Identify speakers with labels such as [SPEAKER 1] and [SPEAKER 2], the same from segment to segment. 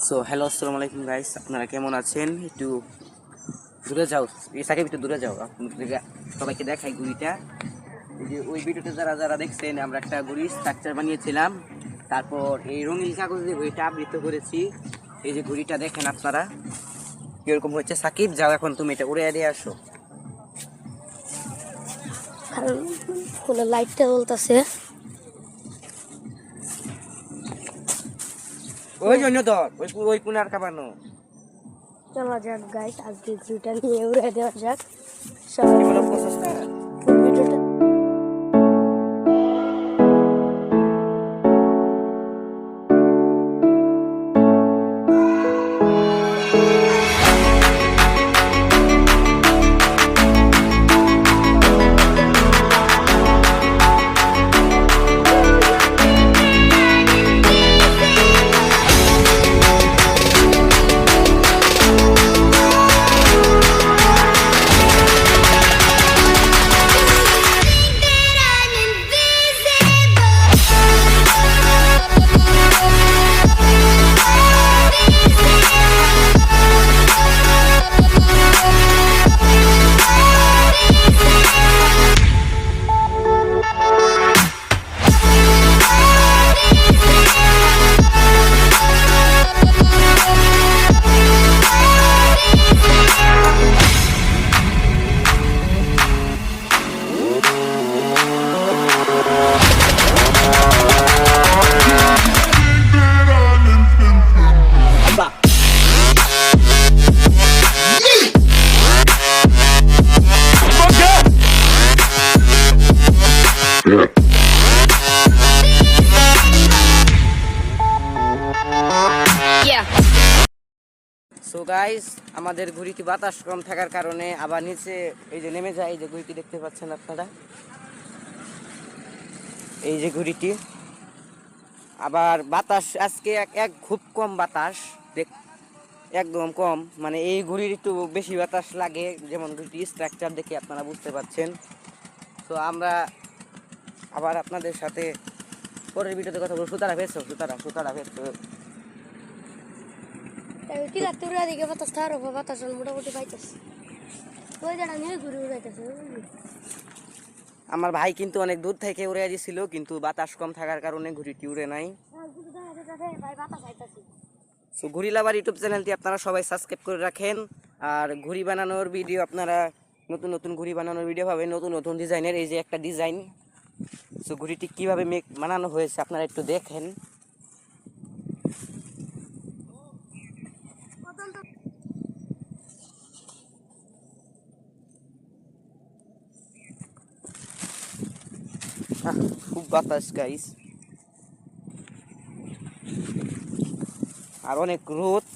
[SPEAKER 1] So hello, আসসালামু আলাইকুম guys, আপনারা কেমন আছেন? একটু দূরে যাও, এই সাইডে একটু দূরে যাও। আপনাদের সবাইকে দেখাই ঘুড়িটা। ওই যে ওই ভিডিওতে যারা যারা দেখছেন, আমরা একটা ঘুড়ি স্ট্রাকচার বানিয়েছিলাম, তারপর এই রঙিন কাগজ দিয়ে ঘুড়িটা আবৃত করেছি। এই যে ঘুড়িটা দেখেন আপনারা কিরকম হচ্ছে। সাকিব, যাও এখন তুমি এটা উড়ে দিয়ে আসো।
[SPEAKER 2] লাইটটা জ্বলতেছে।
[SPEAKER 1] ওই জন্য তো ওই কোনার কাবানো।
[SPEAKER 2] চলা যাক গাইস, আজকে ঘুড়িটা নিয়ে উড়ে দেওয়া যাক।
[SPEAKER 1] প্রসেসটা
[SPEAKER 2] ভিডিওটা
[SPEAKER 1] সো গাইস, আমাদের ঘুড়িটি বাতাস কম থাকার কারণে আবার নিচে এই যে নেমে যায়। এই যে ঘুড়িটি দেখতে পাচ্ছেন আপনারা, এই যে ঘুড়িটি। আবার বাতাস আজকে এক খুব কম বাতাস, একদম কম, মানে এই ঘুড়ির একটু বেশি বাতাস লাগে। যেমন ঘুড়িটি স্ট্রাকচার দেখে আপনারা বুঝতে পারছেন। তো আমরা আবার আপনাদের সাথে পরের ভিডিওতে কথা বলবো। সুতারা ফেসো।
[SPEAKER 2] কি লাগতে উড়ে দিকে বাতাস থারো, বাতাস মোটামুটি পাইতেছে। ওই জায়গা নিয়ে ঘুরে উড়াইতেছে।
[SPEAKER 1] আমার ভাই কিন্তু অনেক দূর থেকে উড়ে দিয়েছিল, কিন্তু বাতাস কম থাকার কারণে ঘুড়িটি উড়ে নাই। সো ঘুড়ি লাভার ইউটিউব চ্যানেলটি আপনারা সবাই সাবস্ক্রাইব করে রাখেন। আর ঘুড়ি বানানোর ভিডিও আপনারা নতুন ঘুড়ি বানানোর ভিডিও পাবেন, নতুন ডিজাইনের। এই যে একটা ডিজাইন। সো ঘুড়িটি কীভাবে বানানো হয়েছে আপনারা একটু দেখেন। খুব বাতাস গাইস, আর অনেক রোদ,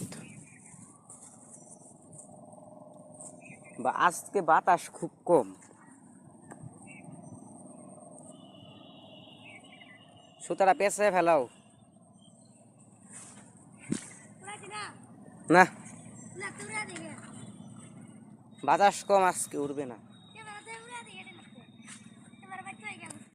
[SPEAKER 1] বা আজকে বাতাস খুব কম। সুতারা পেঁচে ফেলাও না, বাতাস কম, আজকে উড়বে না।